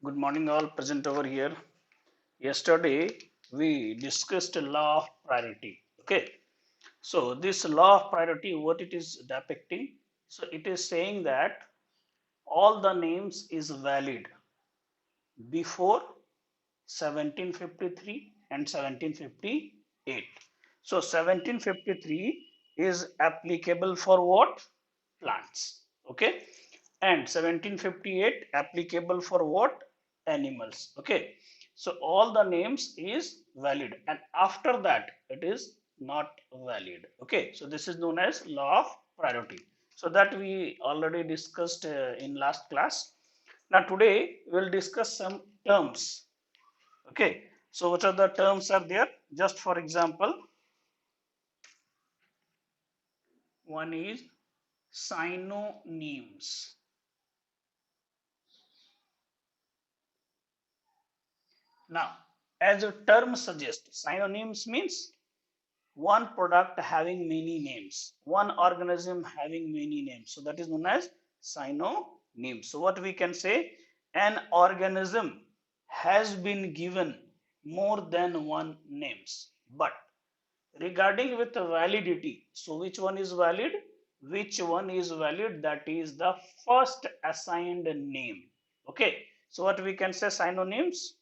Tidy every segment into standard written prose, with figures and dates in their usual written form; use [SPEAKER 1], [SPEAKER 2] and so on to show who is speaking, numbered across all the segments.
[SPEAKER 1] Good morning, all present over here. Yesterday we discussed a law of priority. Okay, so this law of priority, what it is depicting? So it is saying that all the names is valid before 1753 and 1758. So 1753 is applicable for what? Plants. Okay, and 1758 applicable for what? Animals. Okay, so all the names is valid, and after that it is not valid. Okay, so this is known as law of priority. So that we already discussed in last class. Now today we'll discuss some terms. Okay, so what are the terms are there? Just for example, one is synonyms. Now, as a term suggests, synonyms means one product having many names, one organism having many names. So that is known as synonym. So what we can say, an organism has been given more than one names. But regarding with validity, so which one is valid? Which one is valid? That is the first assigned name. Okay. So what we can say synonyms?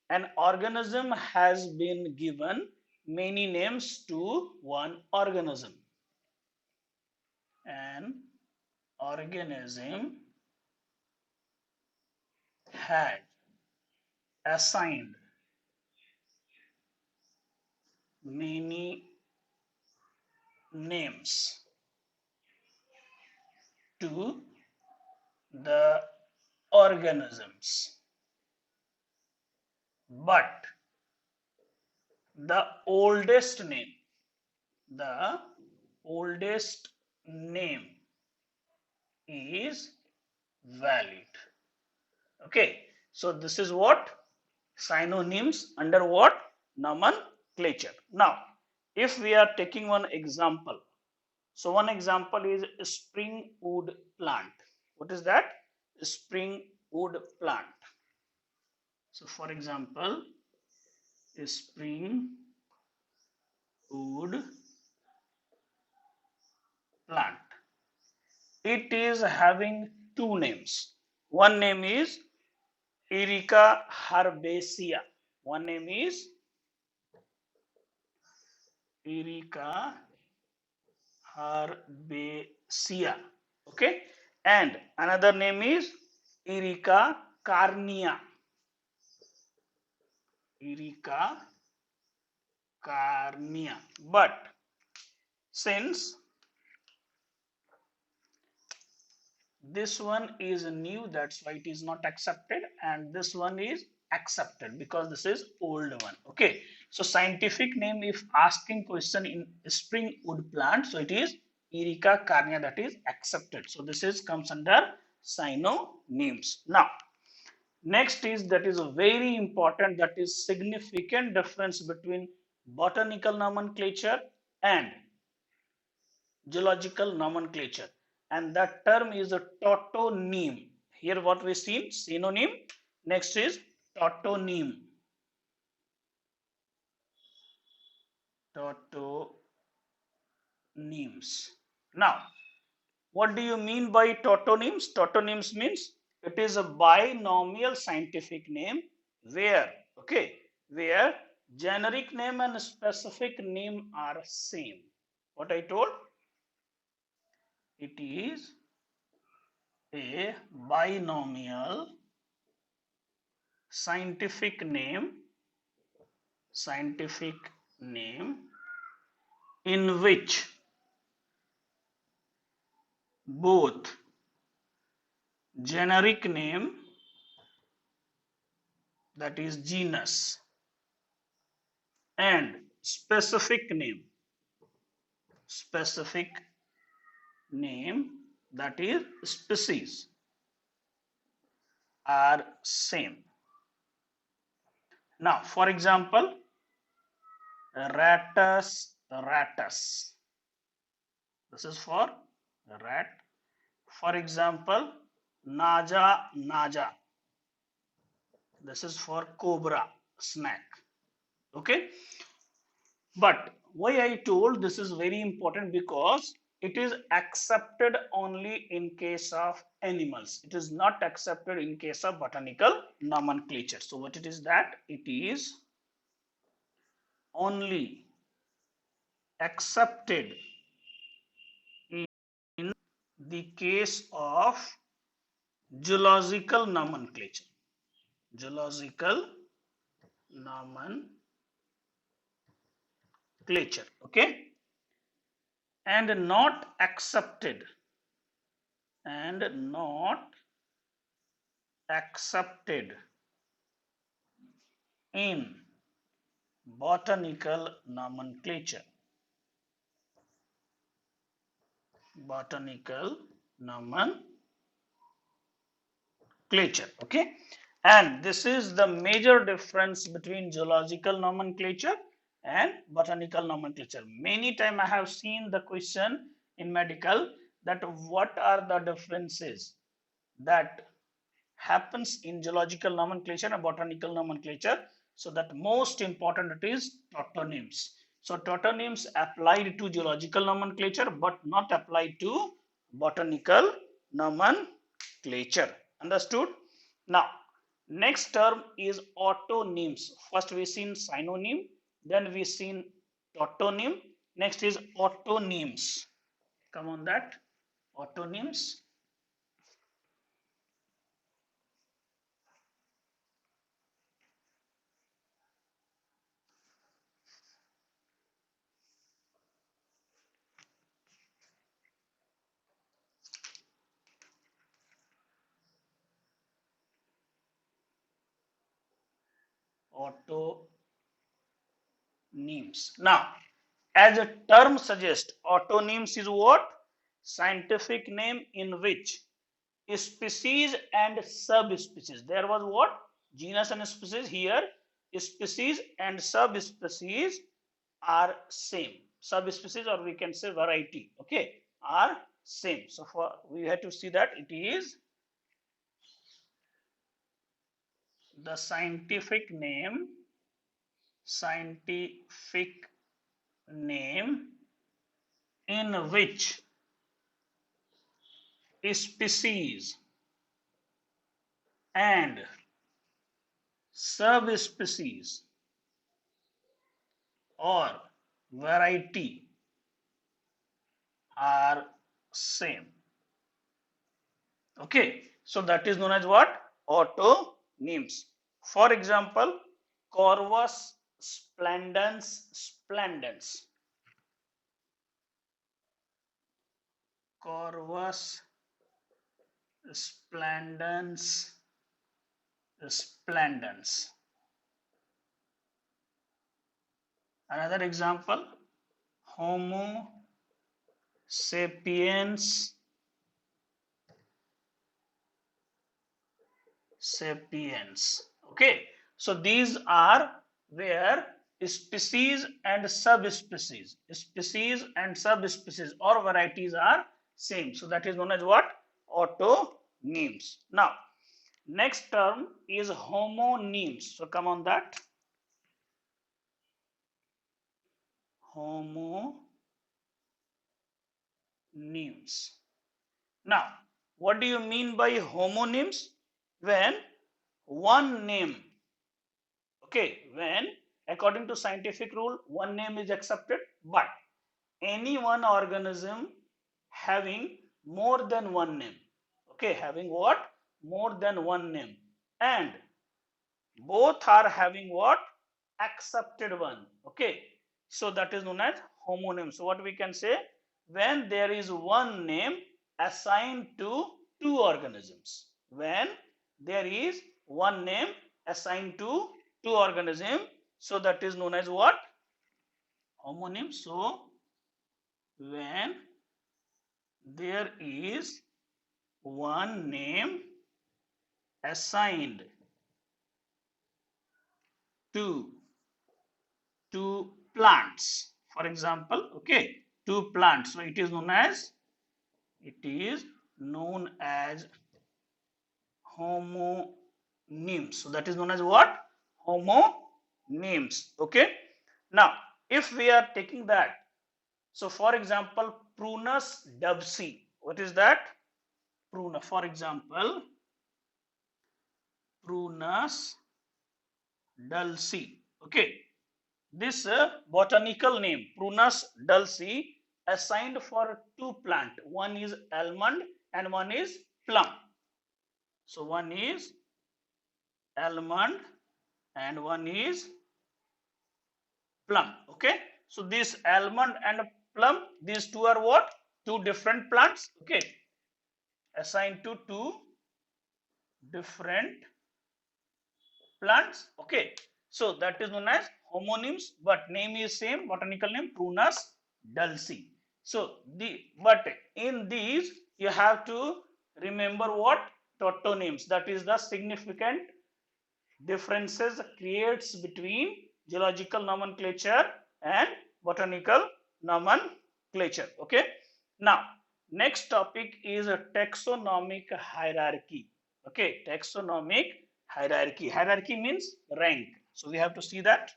[SPEAKER 1] An organism has been given many names to one organism. An organism had assigned many names to the organisms, but the oldest name, the oldest name is valid. Okay, so this is what synonyms under what? Nomenclature. Now, if we are taking one example, so one example is spring wood plant. What is that? Spring wood plant. So, for example, spring wood plant. It is having two names. One name is Erica herbaceae. One name is Erica herbaceae. Okay, and another name is Erica carnea. Erica carnea. But since this one is new, that's why it is not accepted, and this one is accepted because this is old one. Okay, so scientific name, if asking question in spring wood plant, so it is Erica carnea, that is accepted. So this is comes under synonyms. Now next is, that is a very important, that is significant difference between botanical nomenclature and geological nomenclature, and that term is a tautonym. Here what we see, synonym. Next is tautonym. Tautonyms. Now, what do you mean by tautonyms? Tautonyms means it is a binomial scientific name where, okay, where generic name and specific name are same. What I told? It is a binomial scientific name in which both generic name, that is genus, and specific name, that is species, are same. Now, for example, ratus. This is for rat. For example, naja. This is for cobra snack. Okay. But why I told this is very important, because it is accepted only in case of animals. It is not accepted in case of botanical nomenclature. So what it is that? It is only accepted in the case of zoological nomenclature. Zoological nomenclature. Okay. And not accepted, and not accepted in botanical nomenclature. Botanical nomenclature. Okay. And this is the major difference between zoological nomenclature and botanical nomenclature. Many times I have seen the question in medical that what are the differences that happens in zoological nomenclature and botanical nomenclature. So that most important it is tautonyms. So tautonyms applied to zoological nomenclature but not applied to botanical nomenclature. Understood? Now, next term is autonyms. First we seen synonym, then we seen tautonym. Next is autonyms. Come on that. Autonyms. Autonyms. Now, as a term suggests, autonyms is what? Scientific name in which species and subspecies. There was what? Genus and species. Here, species and subspecies are same. Subspecies, or we can say variety, okay, are same. So for we have to see that it is the scientific name in which species and subspecies or variety are same. Okay, so that is known as what? Autonyms. For example, Corvus splendens. Corvus splendens. Another example, Homo sapiens Okay, so these are where species and subspecies, or varieties are same. So that is known as what? Autonyms. Now, next term is homonyms. So come on that. Homonyms. Now, what do you mean by homonyms? When one name, okay, when according to scientific rule, one name is accepted, but any one organism having more than one name, okay, having what? More than one name, and both are having what? Accepted one, okay. So that is known as homonym. So what we can say, when there is one name assigned to two organisms, when there is one name assigned to two organisms, so that is known as what? Homonym. So when there is one name assigned to two plants, for example, okay, two plants, so it is known as homonyms. Homonyms. So that is known as what? Homonyms. Okay. Now, if we are taking that, so for example, Prunus dubsii. What is that? Prunus. For example, Prunus dulci. Okay. This botanical name, Prunus dulci, assigned for two plant. One is almond and one is plum. So one is almond and one is plum. Okay. So this almond and plum, these two are what? Two different plants. Okay. Assigned to two different plants. Okay. So that is known as homonyms, but name is same, botanical name Prunus dulci. So but in these you have to remember what? Toponyms. That is the significant differences creates between geological nomenclature and botanical nomenclature. Okay. Now, next topic is a taxonomic hierarchy. Okay, taxonomic hierarchy. Hierarchy means rank. So we have to see that.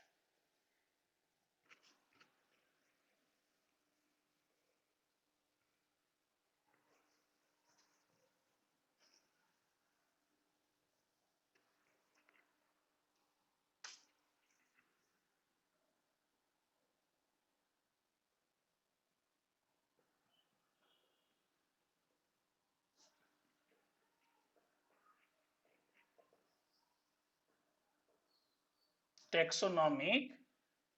[SPEAKER 1] Taxonomic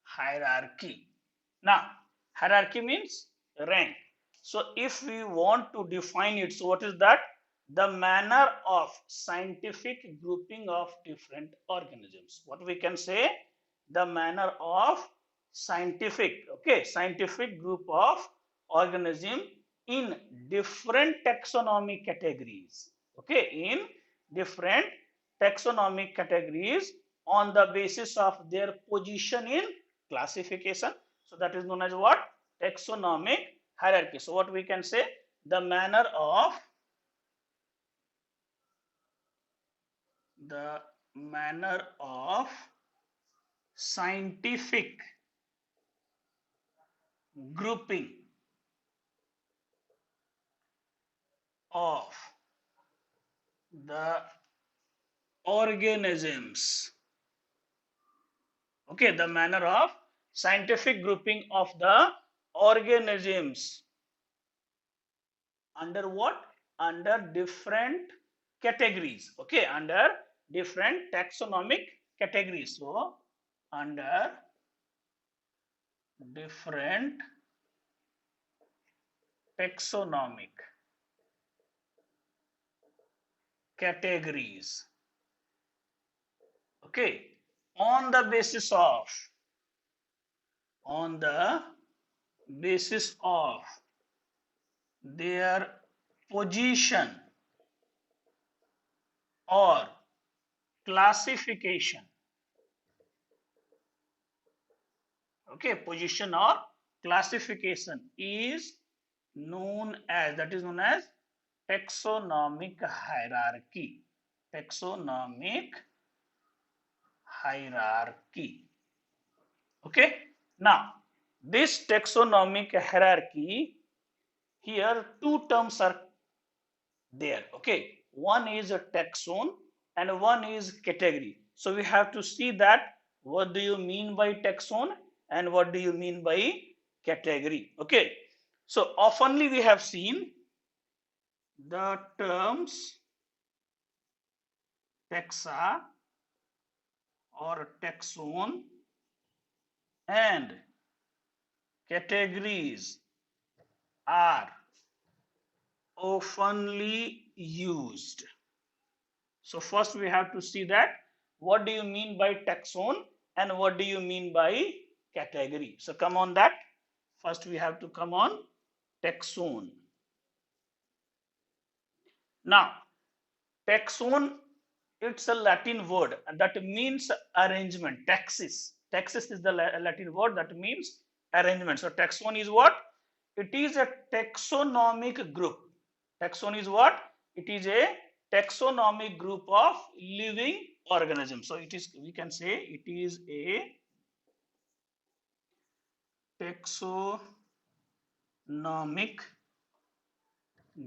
[SPEAKER 1] hierarchy. Now, hierarchy means rank. So if we want to define it, so what is that? The manner of scientific grouping of different organisms. What we can say? The manner of scientific group of organism in different taxonomic categories. Okay, in different taxonomic categories on the basis of their position in classification. So that is known as what? Taxonomic hierarchy. So what we can say? The manner of scientific grouping of the organisms. Okay, the manner of scientific grouping of the organisms under what? Under different categories. Okay, under different taxonomic categories. So under different taxonomic categories. Okay, on the basis of their position or classification. Okay, position or classification is known as, that is known as taxonomic hierarchy. Taxonomic hierarchy. Okay, now this taxonomic hierarchy, here two terms are there. Okay, one is a taxon and one is category. So we have to see that what do you mean by taxon and what do you mean by category. Okay, so oftenly we have seen the terms taxa or taxon and categories are oftenly used. So first we have to see that what do you mean by taxon and what do you mean by category. So come on that. First we have to come on taxon. Now taxon, it's a Latin word that means arrangement. Taxis is the Latin word that means arrangement. So taxon is what? It is a taxonomic group. Taxon is what? It is a taxonomic group of living organisms. So it is, we can say it is a taxonomic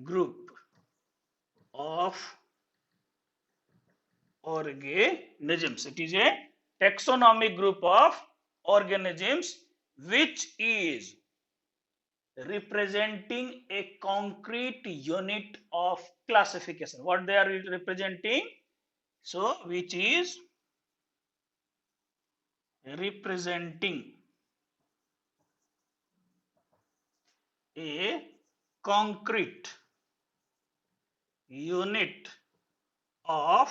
[SPEAKER 1] group of organisms. It is a taxonomic group of organisms which is representing a concrete unit of classification. What they are representing? So, which is representing a concrete unit of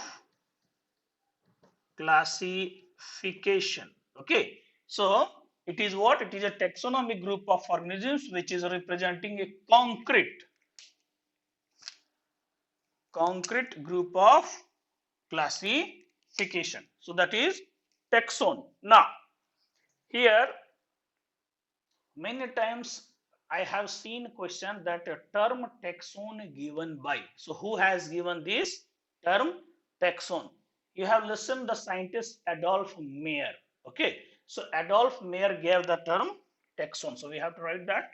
[SPEAKER 1] classification. Okay, so it is what? It is a taxonomic group of organisms which is representing a concrete group of classification. So that is taxon. Now here many times I have seen question that a term taxon given by. So who has given this term taxon? You have listened the scientist Adolf Meyer. Okay, so Adolf Meyer gave the term taxon. So we have to write that.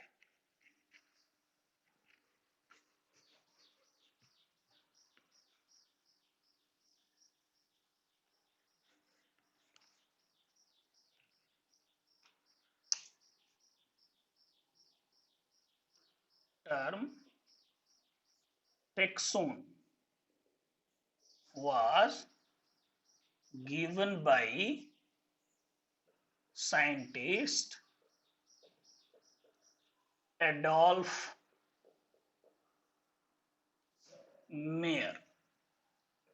[SPEAKER 1] Term taxon was given by scientist Adolf Meyer.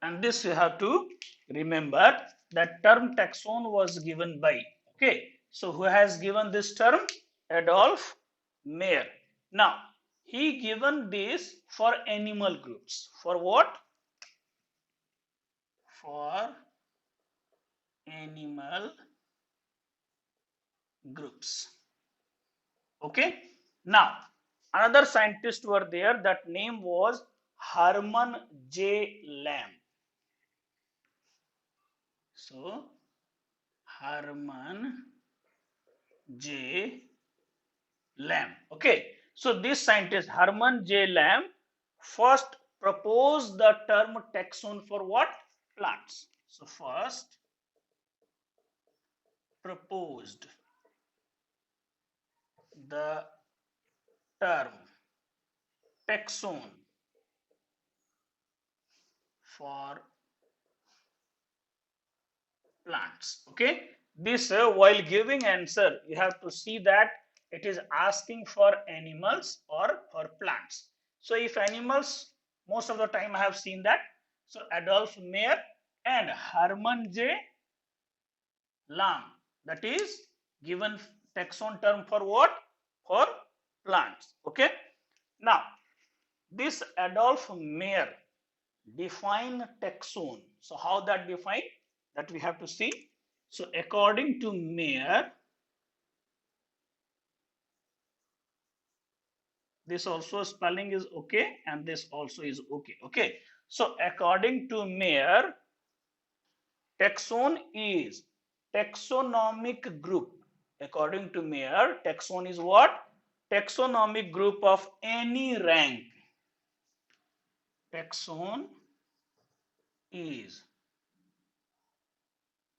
[SPEAKER 1] And this you have to remember, that term taxon was given by. Okay, so who has given this term? Adolf Meyer. Now he given this for animal groups. For what? For animal groups. Okay, now another scientist were there, that name was Herman J. Lamb. So Herman J. Lamb. Okay, so this scientist Herman J. Lamb first proposed the term taxon for what? Plants. So first proposed the term taxon for plants. Okay, this while giving answer you have to see that it is asking for animals or for plants. So if animals, most of the time I have seen that. So Adolf Meyer and Herman J. Lamb, that is given taxon term for what? For plants. Okay, now this Adolf Meyer define taxon. So how that define, that we have to see. So according to Meyer, this also spelling is okay and this also is okay. Okay, so according to Meyer, taxon is taxonomic group. According to Meyer, taxon is what? Taxonomic group of any rank. Taxon is,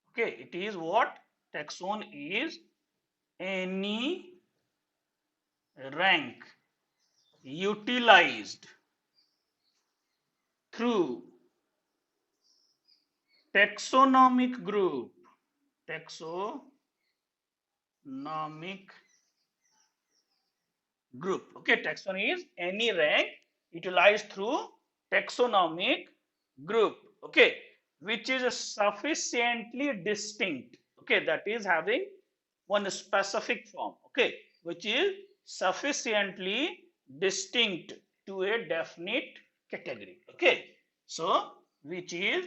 [SPEAKER 1] okay, it is what? Taxon is any rank utilized through taxonomic group. Taxonomic group. Okay, taxon is any rank utilized through taxonomic group. Okay, which is sufficiently distinct. Okay, that is having one specific form. Okay, which is sufficiently distinct to a definite category. Okay, so which is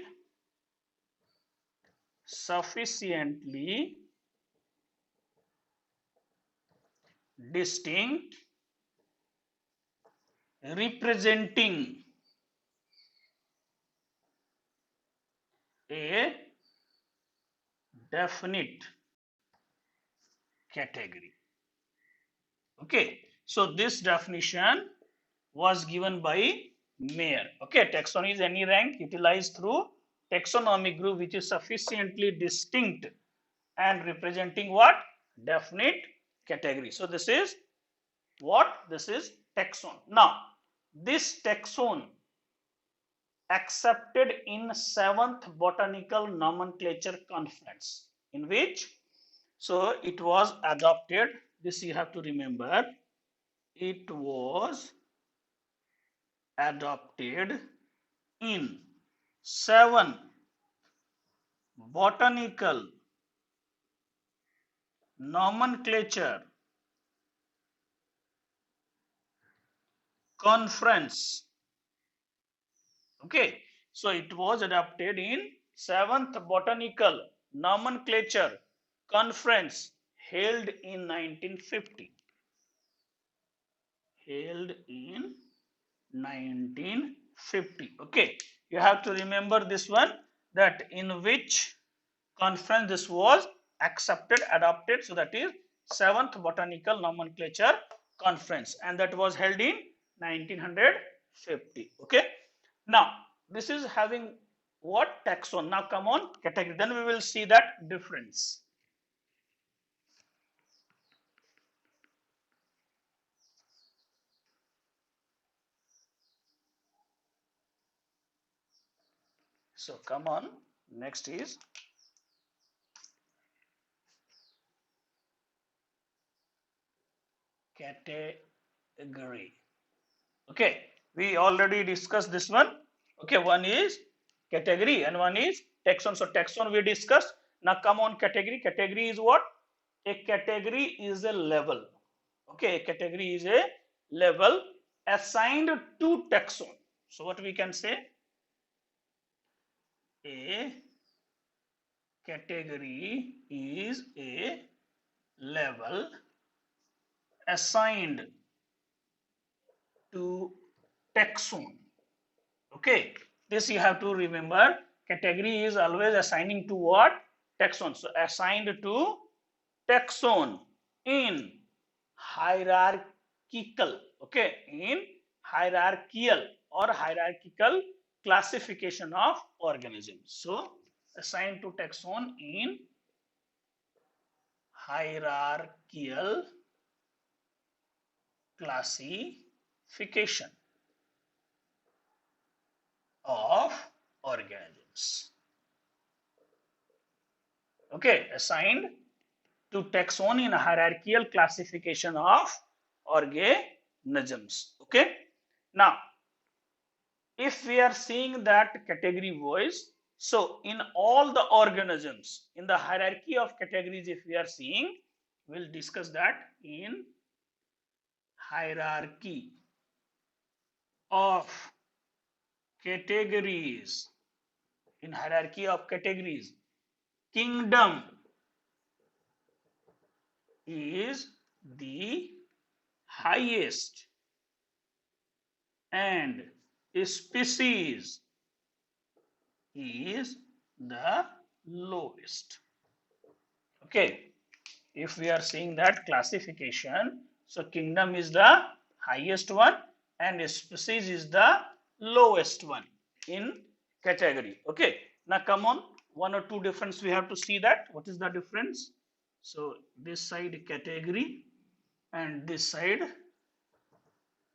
[SPEAKER 1] sufficiently distinct, representing a definite category. Okay, so this definition was given by Mayer. Okay, taxon is any rank utilized through taxonomic group which is sufficiently distinct and representing what? Definite category. So this is what? This is taxon. Now, this taxon accepted in 7th Botanical Nomenclature Conference, in which, so it was adopted, this you have to remember, it was adopted in 7 Botanical Nomenclature Conference. Okay, so it was adopted in 7th Botanical Nomenclature Conference held in 1950. Held in 1950. Okay, you have to remember this one, that in which conference this was accepted, adopted. So that is 7th Botanical Nomenclature Conference, and that was held in 1950. Okay, now this is having what? Taxon. Now come on, category. Then we will see that difference. So come on, next is category. Okay, we already discussed this one. Okay, one is category and one is taxon. So taxon we discussed. Now come on, category. Category is what? A category is a level. Okay, a category is a level assigned to taxon. So what we can say? A category is a level assigned to taxon. Okay, this you have to remember. Category is always assigning to what? Taxon. So assigned to taxon in hierarchical. Okay, in hierarchical or hierarchical classification of organisms. So assigned to taxon in hierarchical classification of organisms. Okay, assigned to taxon in hierarchical classification of organisms. Okay, now if we are seeing that category wise, so in all the organisms in the hierarchy of categories, if we are seeing, we'll discuss that in hierarchy of categories. In hierarchy of categories, kingdom is the highest and species is the lowest. Okay, if we are seeing that classification, so kingdom is the highest one and species is the lowest one in category. Okay, now come on, one or two difference we have to see that. What is the difference? So this side category and this side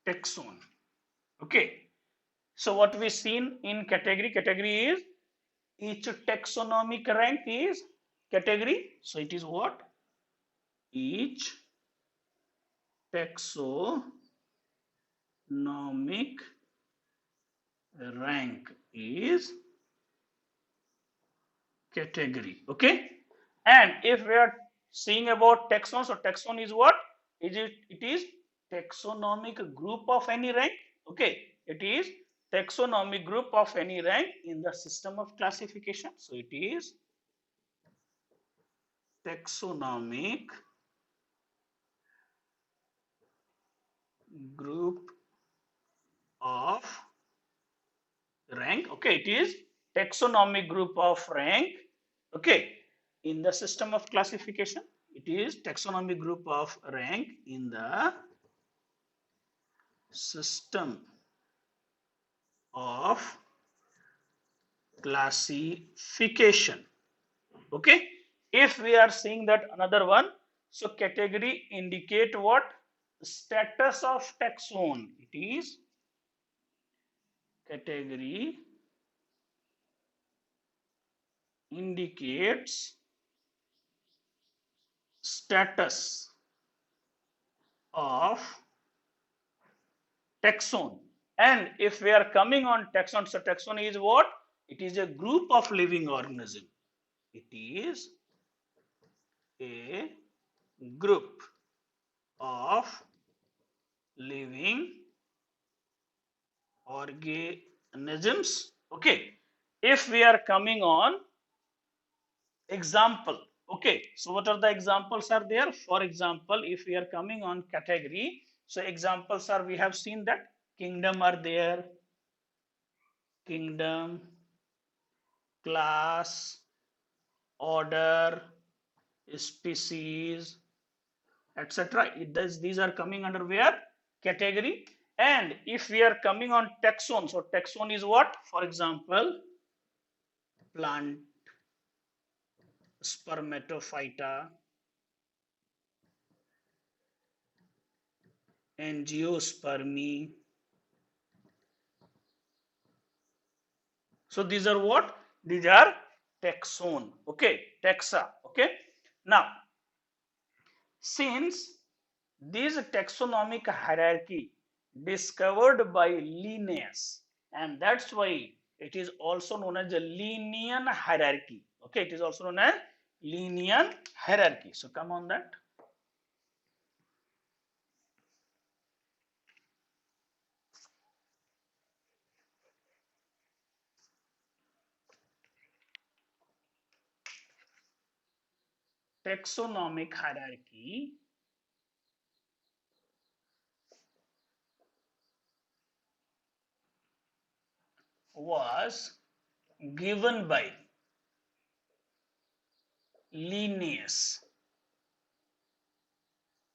[SPEAKER 1] taxon. Okay, so what we seen in category, category is each taxonomic rank is category. So it is what? Each taxonomic rank is category. Okay, and if we are seeing about taxon, so taxon is what? Is it? It is taxonomic group of any rank. Okay, it is taxonomic group of any rank in the system of classification. So it is taxonomic group of rank. Okay, it is taxonomic group of rank. Okay, in the system of classification, it is taxonomic group of rank in the system of classification. Okay, if we are seeing that another one, so category indicate what? Status of taxon. It is category indicates status of taxon. And if we are coming on taxon, so taxon is what? It is a group of living organism. It is a group of living organisms. Okay, if we are coming on example, okay, so what are the examples are there? For example, if we are coming on category, so examples are, we have seen that kingdom are there, kingdom, class, order, species, etc. These are coming under where? Category. And if we are coming on taxon, so taxon is what? For example, plant, spermatophyta, angiospermy. So these are what? These are taxon. Okay, taxa. Okay. Now, since this taxonomic hierarchy discovered by Linnaeus, and that's why it is also known as the Linnaean hierarchy. Okay, it is also known as Linnaean hierarchy. So come on that. Taxonomic hierarchy was given by Linnaeus,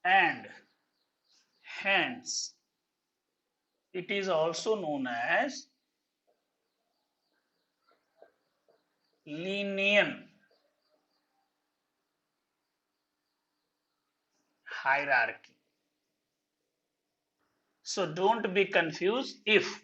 [SPEAKER 1] and hence it is also known as Linnaean hierarchy. So don't be confused. If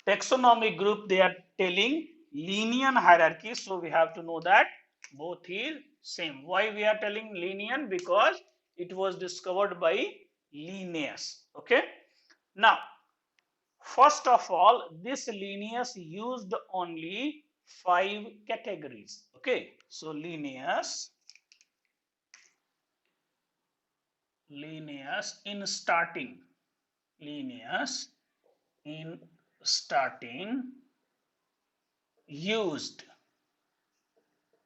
[SPEAKER 1] taxonomic group they are telling Linnaean hierarchy, so we have to know that both is same. Why we are telling Linnaean? Because it was discovered by Linnaeus. Okay. Now, first of all, this Linnaeus used only 5 categories. Okay. So Linnaeus in starting used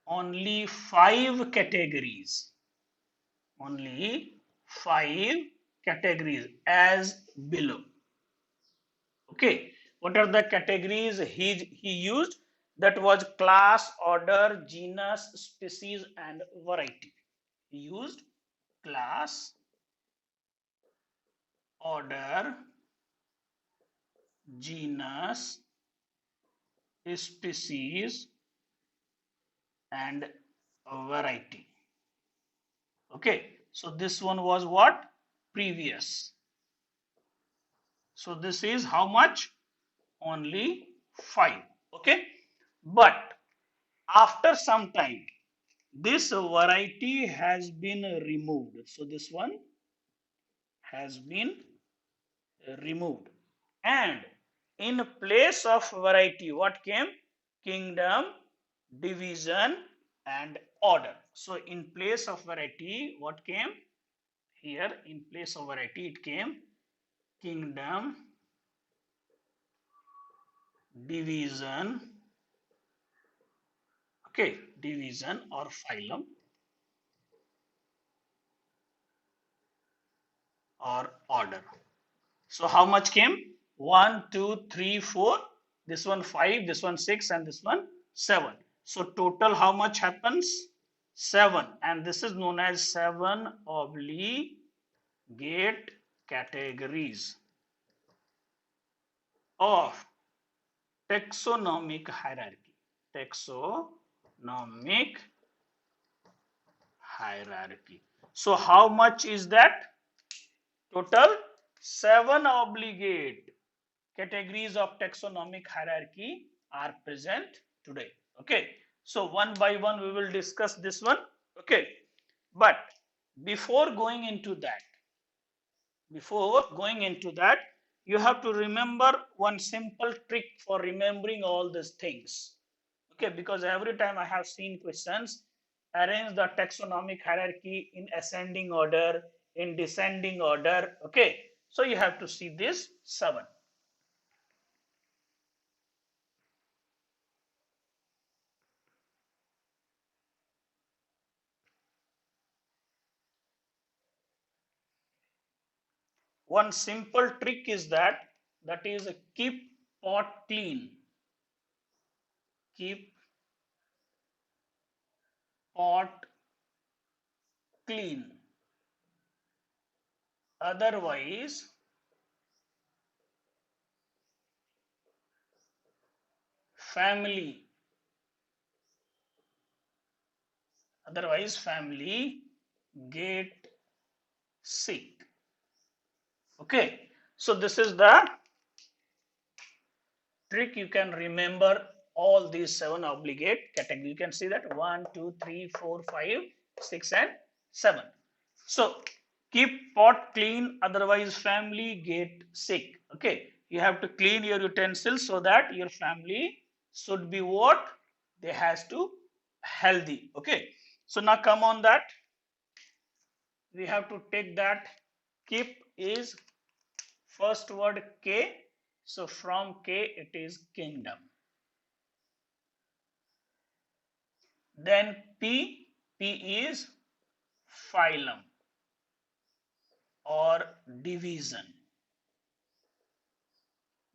[SPEAKER 1] only 5 categories, as below. Okay, what are the categories he used? That was class, order, genus, species, and variety. He used class, order, genus, species, and variety. Okay, so this one was what? Previous. So this is how much? Only 5. Okay, but after some time, this variety has been removed. So this one has been removed. And in place of variety, what came? Kingdom, division, and order. So in place of variety, what came? Here, in place of variety, it came kingdom, division, okay, division or phylum, or order. So how much came? 1, 2, 3, 4. This one 5, this one 6, and this one 7. So total how much happens? 7, and this is known as 7 obligate categories of taxonomic hierarchy. Taxonomic hierarchy. So how much is that? Total 7 obligate categories of taxonomic hierarchy are present today. Okay, so one by one we will discuss this one. Okay, but before going into that, you have to remember one simple trick for remembering all these things. Okay, because every time I have seen questions, arrange the taxonomic hierarchy in ascending order, in descending order. Okay, so you have to see this 7. One simple trick is that is keep pot clean. Keep pot clean. Otherwise, family family get sick. Okay, so this is the trick. You can remember all these 7 obligate categories. You can see that 1 2 3 4 5 6 and 7. So keep pot clean, otherwise family get sick. Okay, you have to clean your utensils so that your family should be what? They has to healthy. Okay, so now come on that. We have to take that. Keep is first word K, so from K it is kingdom. Then P is phylum or division.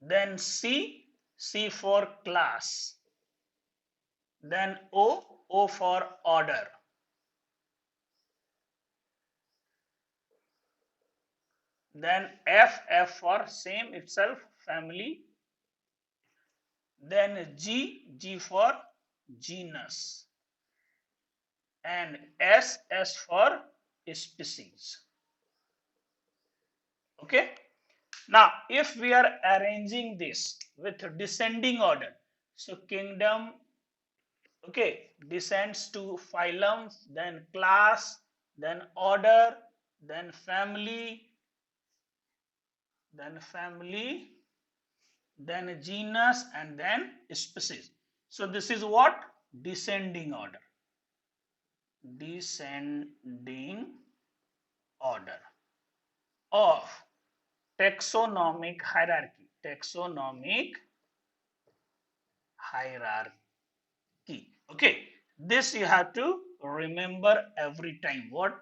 [SPEAKER 1] Then C for class. Then O for order. Then F for same itself, family. Then G for genus. And S for species. Okay. Now, if we are arranging this with descending order, so kingdom, okay, descends to phylum, then class, then order, then family, then genus, and then species. So this is what? Descending order. Descending order of taxonomic hierarchy. Taxonomic hierarchy. Okay, this you have to remember every time. What?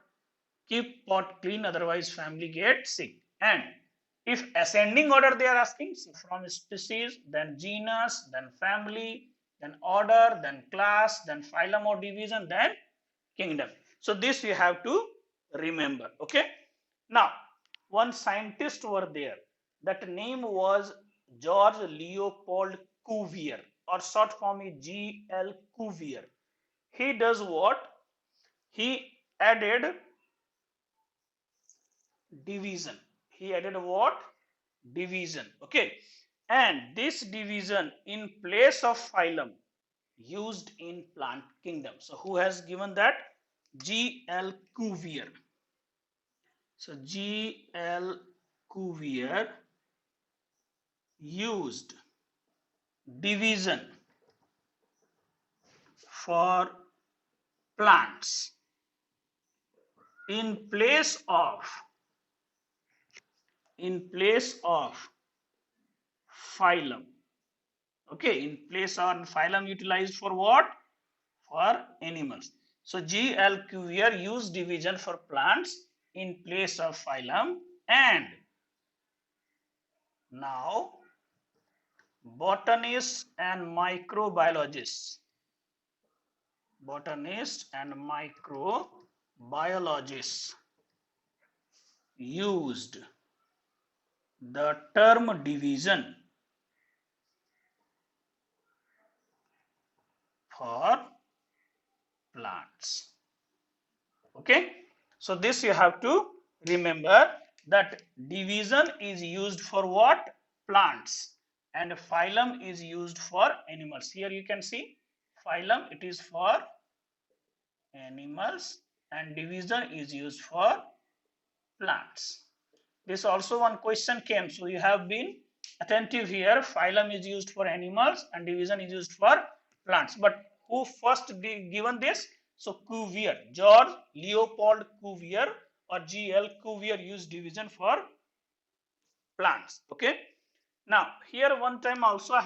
[SPEAKER 1] Keep pot clean, otherwise family get sick. And if ascending order they are asking, so from species, then genus, then family, then order, then class, then phylum or division, then kingdom. So this you have to remember. Okay. Now, one scientist were there. That name was George Leopold Cuvier, or short form is G.L. Cuvier. He does what? He added division. He added what? Division. Okay, and this division in place of phylum used in plant kingdom. So who has given that? G.L. Cuvier. So G.L. Cuvier used division for plants in place of phylum. Okay, in place of phylum utilized for what? For animals. So G.L. Cuvier used division for plants in place of phylum, and now botanists and microbiologists botanists and microbiologists used the term division for plants. Okay, so this you have to remember, that division is used for what? Plants, and phylum is used for animals. Here you can see phylum, it is for animals, and division is used for plants. This also one question came, so you have been attentive here. Phylum is used for animals and division is used for plants. But who first given this? So Cuvier, George Leopold Cuvier, or G.L. Cuvier used division for plants. Okay. Now here one time also I have